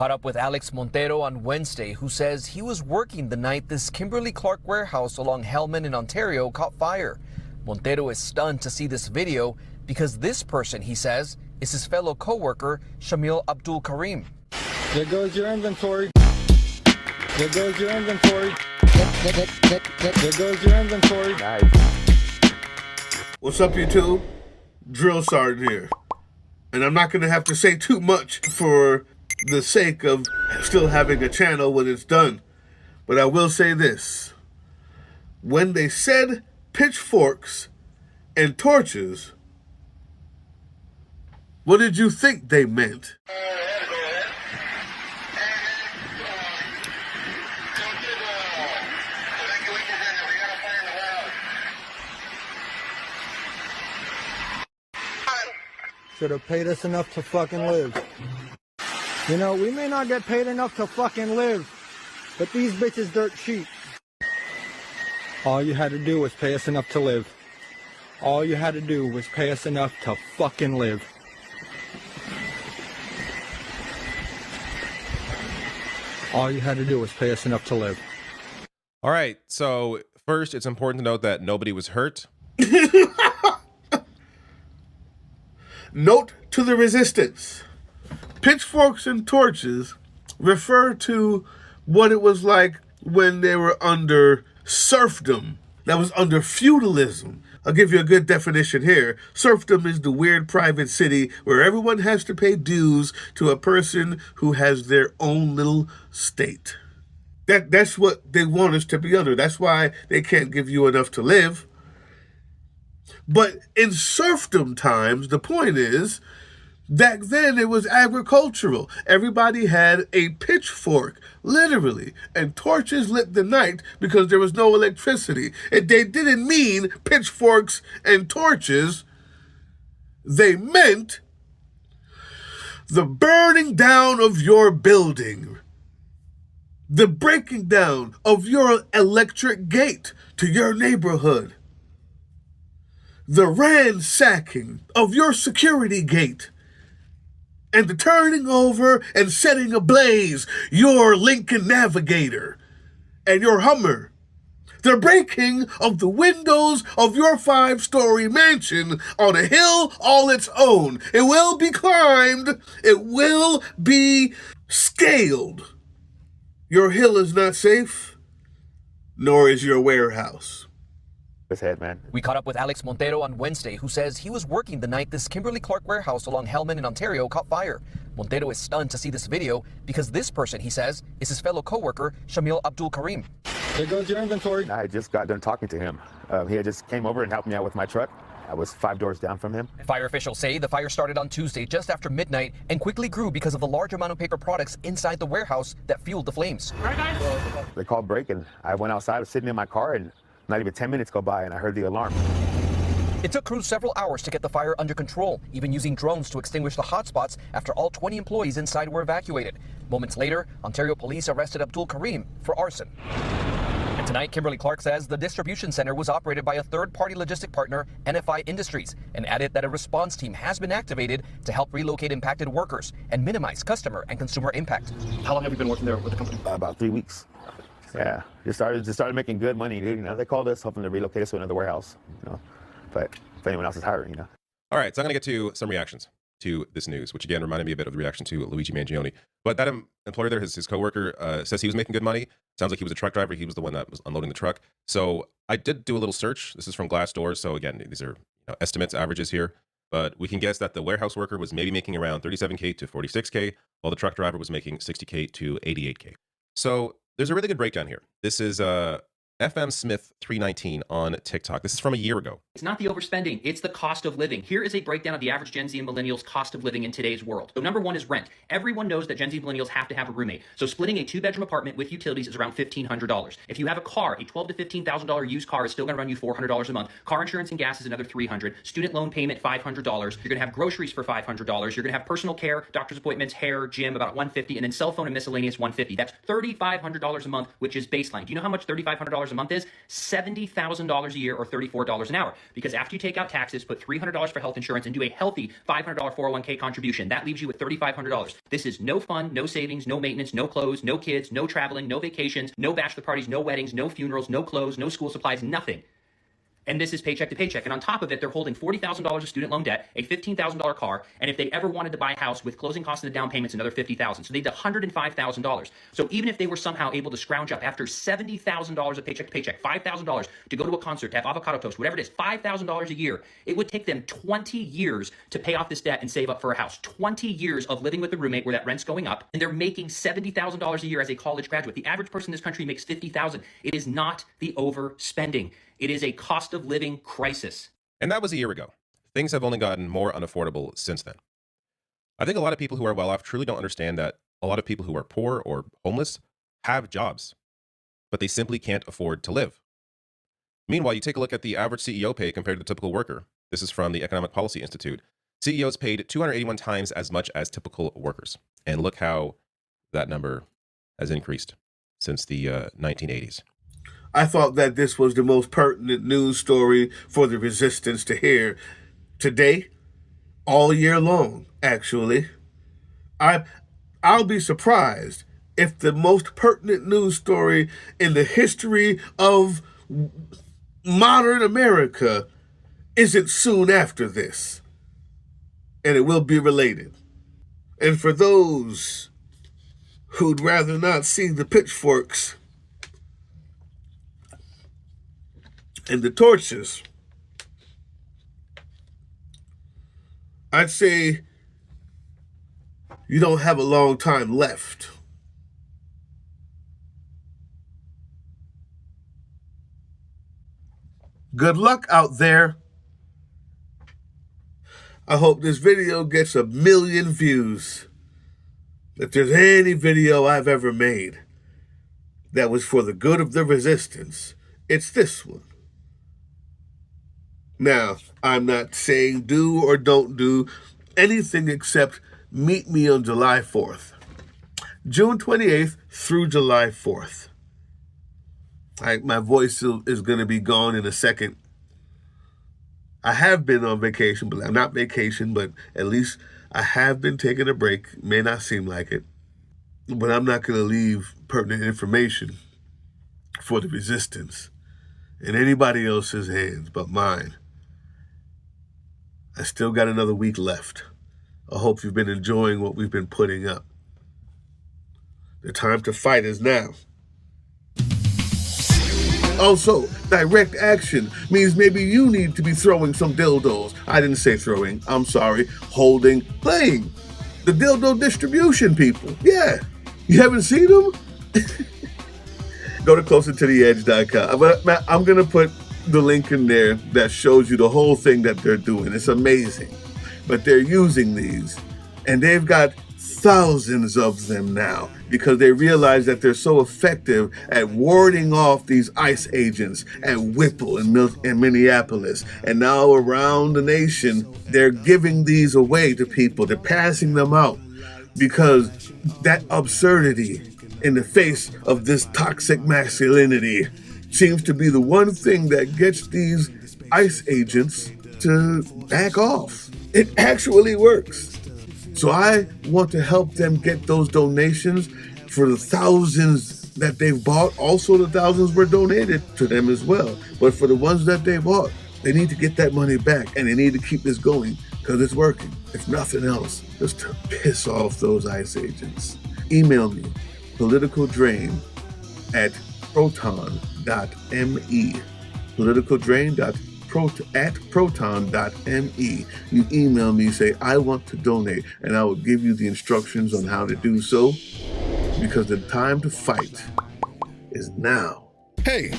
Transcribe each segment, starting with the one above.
Caught up with Alex Montero on Wednesday, who says he was working the night this Kimberly-Clark warehouse along Hellman in Ontario caught fire. Montero is stunned to see this video because this person, he says, is his fellow co-worker, Shamil Abdul Karim. There goes your inventory. There goes your inventory. There goes your inventory. What's up, YouTube? Drill Sergeant here. And I'm not going to have to say too much for the sake of still having a channel when it's done. But I will say this. When they said pitchforks and torches, what did you think they meant? Should have paid us enough to fucking live. You know, we may not get paid enough to fucking live, but these bitches dirt cheap. All you had to do was pay us enough to live. All you had to do was pay us enough to fucking live. All you had to do was pay us enough to live. All right, so first, it's important to note that nobody was hurt. Note to the resistance. Pitchforks and torches refer to what it was like when they were under serfdom. That was under feudalism. I'll give you a good definition here. Serfdom is the weird private city where everyone has to pay dues to a person who has their own little state. That's what they want us to be under. That's why they can't give you enough to live. But in serfdom times, the point is, back then it was agricultural. Everybody had a pitchfork, literally, and torches lit the night because there was no electricity. And they didn't mean pitchforks and torches. They meant the burning down of your building, the breaking down of your electric gate to your neighborhood, the ransacking of your security gate, and the turning over and setting ablaze your Lincoln Navigator and your Hummer. The breaking of the windows of your 5-story mansion on a hill all its own. It will be climbed. It will be scaled. Your hill is not safe, nor is your warehouse. Head, man. We caught up with Alex Montero on Wednesday, who says he was working the night this Kimberly-Clark warehouse along Hellman in Ontario caught fire. Montero is stunned to see this video because this person, he says, is his fellow co-worker, Shamil Abdul Karim. There goes your inventory. I just got done talking to him. He had just came over and helped me out with my truck. I was 5 doors down from him. Fire officials say the fire started on Tuesday just after midnight and quickly grew because of the large amount of paper products inside the warehouse that fueled the flames. They called break and I went outside, I was sitting in my car, and not even 10 minutes go by and I heard the alarm. It took crews several hours to get the fire under control, even using drones to extinguish the hotspots after all 20 employees inside were evacuated. Moments later, Ontario police arrested Abdul Karim for arson. And tonight, Kimberly-Clark says the distribution center was operated by a third-party logistic partner, NFI Industries, and added that a response team has been activated to help relocate impacted workers and minimize customer and consumer impact. How long have you been working there with the company? About 3 weeks. Yeah, just started making good money, dude. You know, they called us hoping to relocate us to another warehouse. You know, but if anyone else is hiring, you know. All right, so I'm going to get to some reactions to this news, which again reminded me a bit of the reaction to Luigi Mangione. But that employer there, his coworker, says he was making good money. Sounds like he was a truck driver. He was the one that was unloading the truck. So I did do a little search. This is from Glassdoor. So again, these are estimates, averages here. But we can guess that the warehouse worker was maybe making around $37K to $46K, while the truck driver was making $60K to $88K. So there's a really good breakdown here. This is FM Smith 319 on TikTok. This is from a year ago. It's not the overspending, it's the cost of living. Here is a breakdown of the average Gen Z and millennials' cost of living in today's world. So number one is rent. Everyone knows that Gen Z and millennials have to have a roommate. So splitting a 2-bedroom apartment with utilities is around $1,500. If you have a car, a $12,000 to $15,000 used car is still gonna run you $400 a month. Car insurance and gas is another $300. Student loan payment, $500. You're gonna have groceries for $500. You're gonna have personal care, doctor's appointments, hair, gym, about $150, and then cell phone and miscellaneous $150. That's $3,500 a month, which is baseline. Do you know how much $3,500 a month is? $70,000 a year or $34 an hour. Because after you take out taxes, put $300 for health insurance, and do a healthy $500 401k contribution, that leaves you with $3,500. This is no fun, no savings, no maintenance, no clothes, no kids, no traveling, no vacations, no bachelor parties, no weddings, no funerals, no clothes, no school supplies, nothing. And this is paycheck to paycheck. And on top of it, they're holding $40,000 of student loan debt, a $15,000 car, and if they ever wanted to buy a house with closing costs and the down payments, another $50,000. So they did $105,000. So even if they were somehow able to scrounge up after $70,000 of paycheck to paycheck, $5,000 to go to a concert, to have avocado toast, whatever it is, $5,000 a year, it would take them 20 years to pay off this debt and save up for a house. 20 years of living with a roommate where that rent's going up, and they're making $70,000 a year as a college graduate. The average person in this country makes $50,000. It is not the overspending. It is a cost of living crisis. And that was a year ago. Things have only gotten more unaffordable since then. I think a lot of people who are well off truly don't understand that a lot of people who are poor or homeless have jobs, but they simply can't afford to live. Meanwhile, you take a look at the average CEO pay compared to the typical worker. This is from the Economic Policy Institute. CEOs paid 281 times as much as typical workers. And look how that number has increased since the 1980s. I thought that this was the most pertinent news story for the resistance to hear today, all year long, actually. I'll be surprised if the most pertinent news story in the history of modern America isn't soon after this. And it will be related. And for those who'd rather not see the pitchforks and the torches, I'd say you don't have a long time left. Good luck out there. I hope this video gets 1 million views. If there's any video I've ever made that was for the good of the resistance, it's this one. Now, I'm not saying do or don't do anything except meet me on July 4th. June 28th through July 4th. My voice is going to be gone in a second. I have been on vacation, but I'm not vacation, but at least I have been taking a break. May not seem like it, but I'm not going to leave pertinent information for the resistance in anybody else's hands but mine. I still got another week left. I hope you've been enjoying what we've been putting up. The time to fight is now. Also, direct action means maybe you need to be throwing some dildos. I didn't say throwing, I'm sorry. Holding, playing. The dildo distribution people. Yeah. You haven't seen them? Go to closertotheedge.com. I'm going to put the link in there that shows you the whole thing that they're doing. It's amazing. But they're using these, and they've got thousands of them now because they realize that they're so effective at warding off these ICE agents at Whipple in Minneapolis. And now around the nation, they're giving these away to people. They're passing them out because that absurdity in the face of this toxic masculinity seems to be the one thing that gets these ICE agents to back off. It actually works. So I want to help them get those donations for the thousands that they've bought. Also, the thousands were donated to them as well. But for the ones that they bought, they need to get that money back, and they need to keep this going because it's working. If nothing else, just to piss off those ICE agents. Email me, politicaldrain@proton.me. politicaldrain.proton.me. You email me, say, I want to donate, and I will give you the instructions on how to do so, because the time to fight is now. Hey,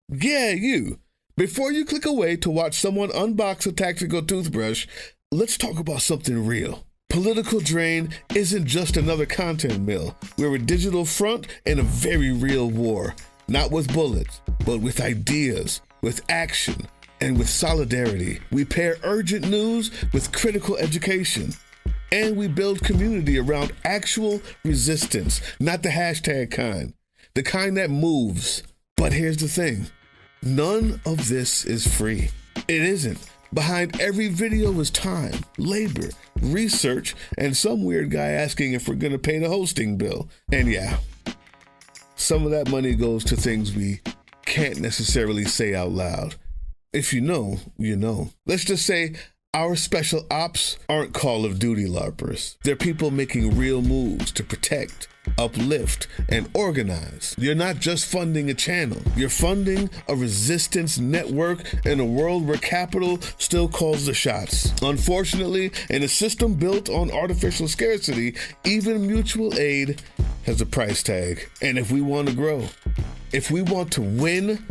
yeah, you. Before you click away to watch someone unbox a tactical toothbrush, let's talk about something real. Political Drain isn't just another content mill. We're a digital front in a very real war. Not with bullets, but with ideas, with action, and with solidarity. We pair urgent news with critical education. And we build community around actual resistance, not the hashtag kind. The kind that moves, But here's the thing. None of this is free. It isn't. Behind every video is time, labor, research, and some weird guy asking if we're gonna pay the hosting bill. And yeah, some of that money goes to things we can't necessarily say out loud. If you know, you know. Let's just say our special ops aren't Call of Duty LARPers. They're people making real moves to protect, uplift, and organize. You're not just funding a channel. You're funding a resistance network in a world where capital still calls the shots. Unfortunately, in a system built on artificial scarcity, even mutual aid has a price tag. And if we want to grow, if we want to win,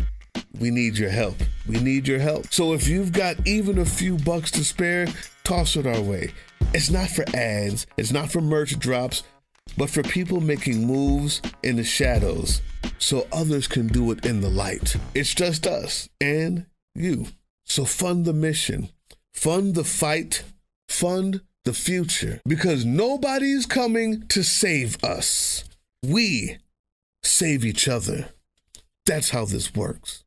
we need your help. We need your help. So if you've got even a few bucks to spare, toss it our way. It's not for ads, it's not for merch drops, but for people making moves in the shadows so others can do it in the light. It's just us and you. So fund the mission, fund the fight, fund the future, because nobody's coming to save us. We save each other. That's how this works.